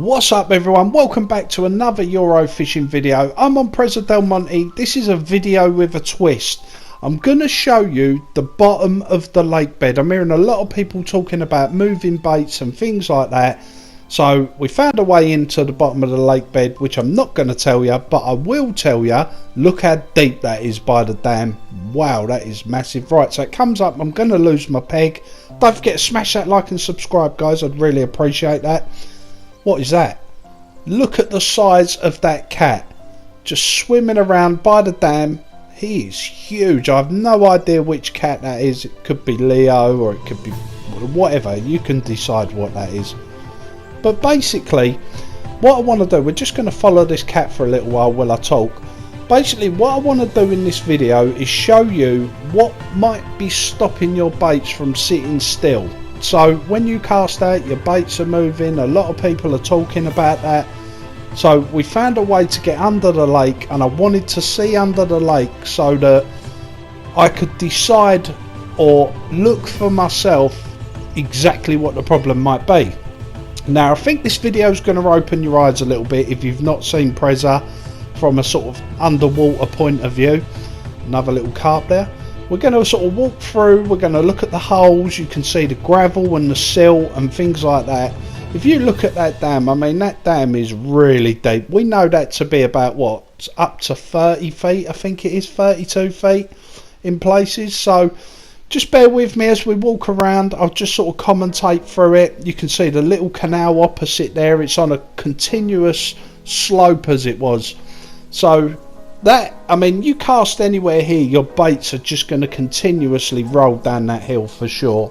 What's up everyone, welcome back to another Euro fishing video. I'm on Presa Del Monte. This is a video with a twist. I'm going to show you the bottom of the lake bed. I'm hearing a lot of people talking about moving baits and things like that. So we found a way into the bottom of the lake bed, which I'm not going to tell you, but I will tell you, look how deep that is by the dam. Wow, that is massive. Right, so it comes up, I'm going to lose my peg. Don't forget to smash that like and subscribe guys, I'd really appreciate that. What is that? Look at the size of that cat. Just swimming around by the dam. He is huge. I have no idea which cat that is. It could be Leo or it could be whatever. You can decide what that is. But basically, what I want to do, we're just going to follow this cat for a little while I talk. Basically, what I want to do in this video is show you what might be stopping your baits from sitting still. So when you cast out, your baits are moving. A lot of people are talking about that. So we found a way to get under the lake, and I wanted to see under the lake so that I could decide or look for myself exactly what the problem might be. Now I think this video is going to open your eyes a little bit if you've not seen Presa from a sort of underwater point of view. Another little carp there. We're going to sort of walk through, we're going to look at the holes, you can see the gravel and the silt and things like that. If you look at that dam, I mean that dam is really deep. We know that to be about what, up to 30 feet, I think it is 32 feet in places. So just bear with me as we walk around, I'll just sort of commentate through it. You can see the little canal opposite there, it's on a continuous slope as it was. So that, I mean, you cast anywhere here, your baits are just going to continuously roll down that hill for sure.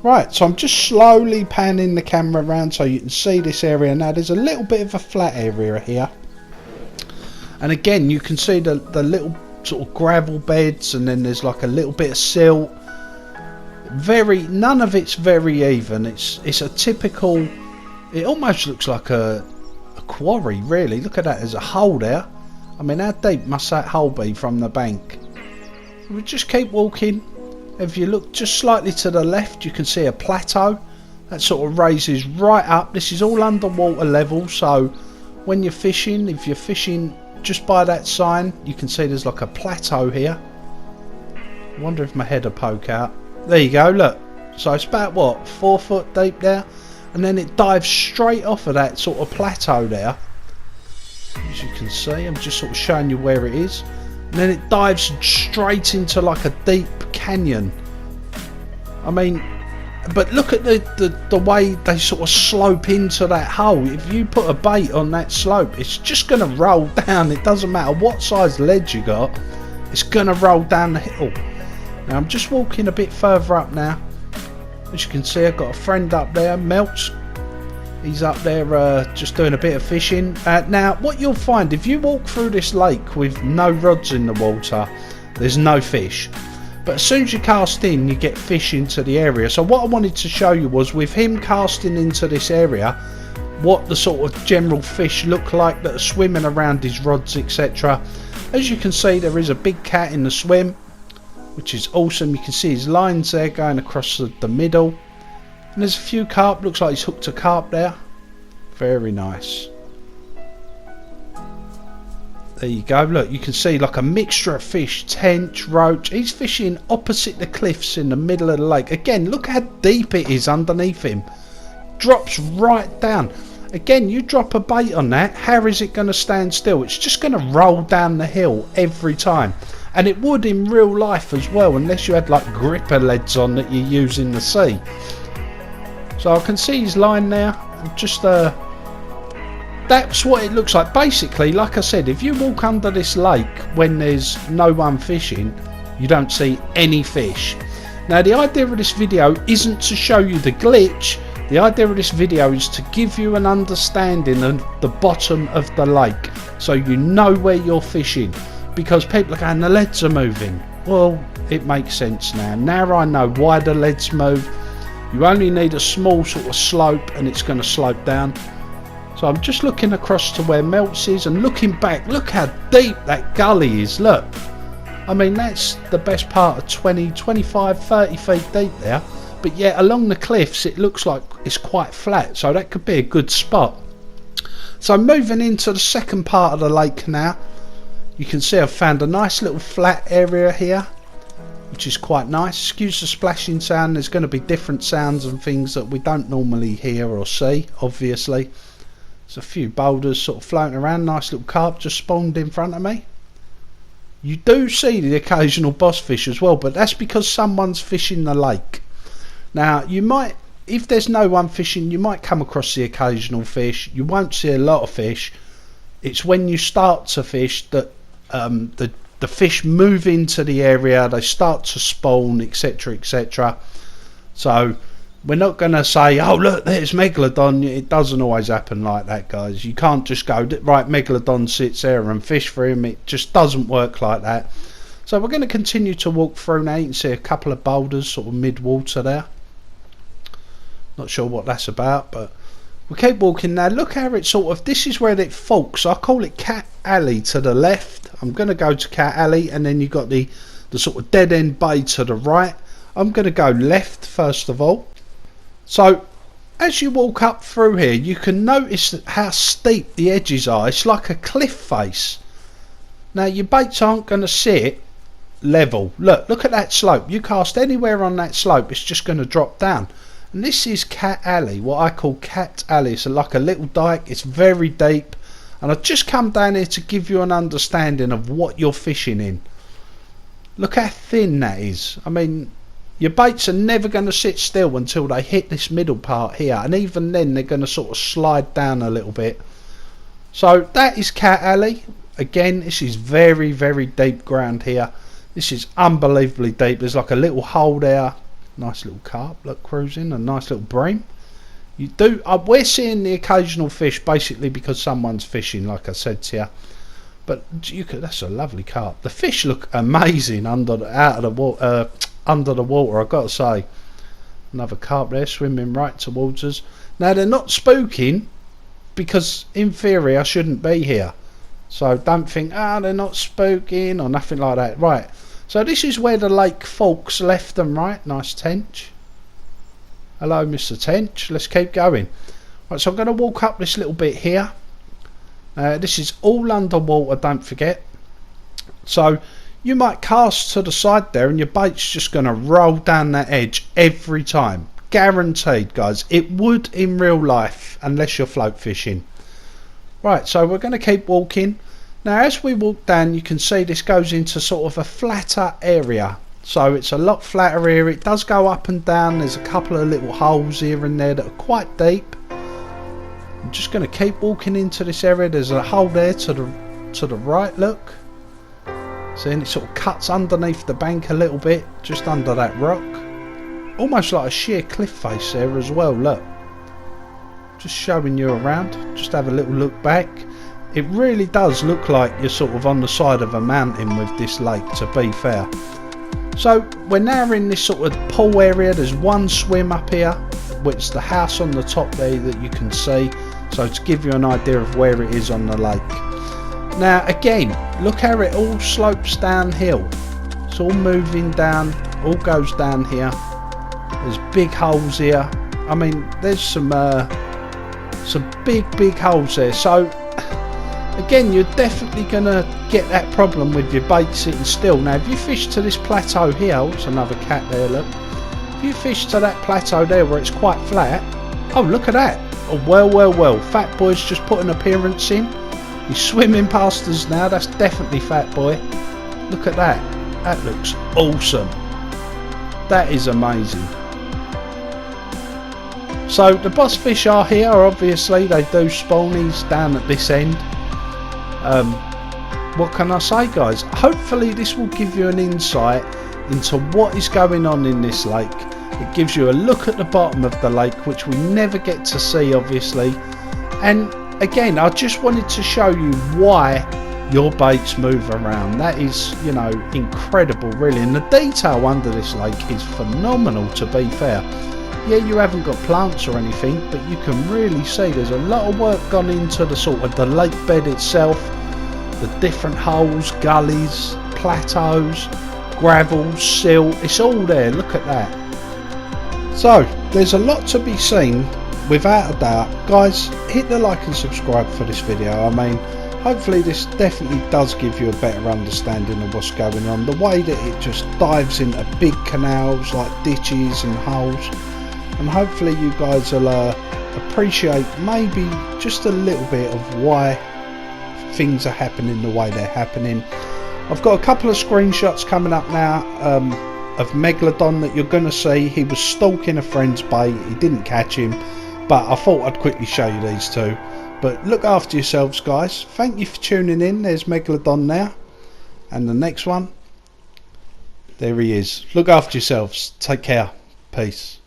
Right, so I'm just slowly panning the camera around so you can see this area. Now there's a little bit of a flat area here, and again you can see the little sort of gravel beds, and then there's like a little bit of silt. None of it's very even. It's a typical, it almost looks like a quarry really. Look at that, there's a hole there. I mean, how deep must that hole be from the bank? We just keep walking. If you look just slightly to the left, you can see a plateau that sort of raises right up. This is all underwater level, so when you're fishing, if you're fishing just by that sign, you can see there's like a plateau here. I wonder if my head will poke out. There you go, look. So it's about what, 4 foot deep there, and then it dives straight off of that sort of plateau there. As you can see, I'm just sort of showing you where it is, and then it dives straight into like a deep canyon. I mean, but look at the way they sort of slope into that hole. If you put a bait on that slope, it's just going to roll down. It doesn't matter what size ledge you got, it's going to roll down the hill. Now I'm just walking a bit further up now. As you can see, I've got a friend up there, Melch. He's up there just doing a bit of fishing. Now what you'll find, if you walk through this lake with no rods in the water, there's no fish. But as soon as you cast in, you get fish into the area. So what I wanted to show you was, with him casting into this area, what the sort of general fish look like that are swimming around his rods, etc. As you can see, there is a big cat in the swim, which is awesome. You can see his lines there going across the middle. And there's a few carp, looks like he's hooked a carp there. Very nice. There you go, look, you can see like a mixture of fish, tench, roach. He's fishing opposite the cliffs in the middle of the lake. Again, look how deep it is underneath him. Drops right down. Again, you drop a bait on that, how is it going to stand still? It's just going to roll down the hill every time. And it would in real life as well, unless you had like gripper leads on that you use in the sea. So I can see his line there. Just that's what it looks like. Basically, like I said, if you walk under this lake when there's no one fishing, you don't see any fish. Now the idea of this video isn't to show you the glitch. The idea of this video is to give you an understanding of the bottom of the lake, so you know where you're fishing. Because people are going, the leads are moving. Well, it makes sense now. Now I know why the leads move. You only need a small sort of slope and it's going to slope down. So I'm just looking across to where Melts is and looking back. Look how deep that gully is, look. I mean, that's the best part of 20, 25, 30 feet deep there. But yet along the cliffs it looks like it's quite flat, so that could be a good spot. So moving into the second part of the lake now, you can see I've found a nice little flat area here, which is quite nice. Excuse the splashing sound, there's going to be different sounds and things that we don't normally hear or see, obviously. There's a few boulders sort of floating around, nice little carp just spawned in front of me. You do see the occasional boss fish as well, but that's because someone's fishing the lake. Now, you might, if there's no one fishing, you might come across the occasional fish. You won't see a lot of fish. It's when you start to fish that the fish move into the area, they start to spawn, etc, etc. So we're not going to say, oh look, there's Megalodon. It doesn't always happen like that, guys. You can't just go, right, Megalodon sits there and fish for him. It just doesn't work like that. So we're going to continue to walk through now. You can see a couple of boulders sort of mid-water there. Not sure what that's about, but we'll keep walking now. Look how it sort of, this is where it forks. I call it Cat Alley to the left. I'm going to go to Cat Alley, and then you've got the sort of dead end bay to the right. I'm going to go left first of all. So as you walk up through here, you can notice how steep the edges are. It's like a cliff face. Now your baits aren't going to sit level. Look at that slope. You cast anywhere on that slope, it's just going to drop down. And this is Cat Alley, what I call Cat Alley. It's like a little dike. It's very deep, and I've just come down here to give you an understanding of what you're fishing in. Look how thin that is. I mean, your baits are never going to sit still until they hit this middle part here, and even then they're going to sort of slide down a little bit. So that is Cat Alley. Again, this is very, very deep ground here. This is unbelievably deep. There's like a little hole there. Nice little carp, look, cruising, a nice little bream. You do, we're seeing the occasional fish basically because someone's fishing, like I said to you. But you could, that's a lovely carp. The fish look amazing under the water. I've got to say. Another carp there swimming right towards us. Now they're not spooking because in theory I shouldn't be here. So don't think, they're not spooking or nothing like that. Right. So this is where the lake forks left and right. Nice tench. Hello, Mr. Tench. Let's keep going. Right, so I'm going to walk up this little bit here. This is all underwater, don't forget. So you might cast to the side there and your bait's just going to roll down that edge every time. Guaranteed, guys. It would in real life, unless you're float fishing. Right, so we're going to keep walking. Now as we walk down, you can see this goes into sort of a flatter area. So it's a lot flatter here. It does go up and down. There's a couple of little holes here and there that are quite deep. I'm just going to keep walking into this area. There's a hole there to the right, look. See, and it sort of cuts underneath the bank a little bit, just under that rock. Almost like a sheer cliff face there as well, look. Just showing you around. Just have a little look back. It really does look like you're sort of on the side of a mountain with this lake, to be fair. So we're now in this sort of pool area. There's one swim up here, which is the house on the top there that you can see. So to give you an idea of where it is on the lake. Now again, look how it all slopes downhill. It's all moving down, all goes down here. There's big holes here. I mean, there's some big holes there. So again, you're definitely going to get that problem with your bait sitting still. Now if you fish to this plateau here, oh, it's another cat there, look. If you fish to that plateau there where it's quite flat, oh look at that. Oh, well, Fat Boy's just put an appearance in. He's swimming past us now. That's definitely Fat Boy. Look at that. That looks awesome. That is amazing. So the boss fish are here, obviously. They do spawn. He's down at this end. What can I say, guys? Hopefully this will give you an insight into what is going on in this lake. It gives you a look at the bottom of the lake, which we never get to see, obviously. And again, I just wanted to show you why your baits move around. That is, you know, incredible, really. And the detail under this lake is phenomenal, to be fair. Yeah, you haven't got plants or anything, but you can really see there's a lot of work gone into the sort of the lake bed itself, the different holes, gullies, plateaus, gravel, silt. It's all there. Look at that. So there's a lot to be seen without a doubt, guys, hit the like and subscribe for this video. I mean, hopefully this definitely does give you a better understanding of what's going on. The way that it just dives into big canals like ditches and holes, and hopefully you guys will appreciate maybe just a little bit of why things are happening the way they're happening. I've got a couple of screenshots coming up now of Megalodon that you're going to see. He was stalking a friend's bait, he didn't catch him, but I thought I'd quickly show you these two. But look after yourselves, guys. Thank you for tuning in. There's Megalodon now, and the next one, there he is. Look after yourselves, take care, peace.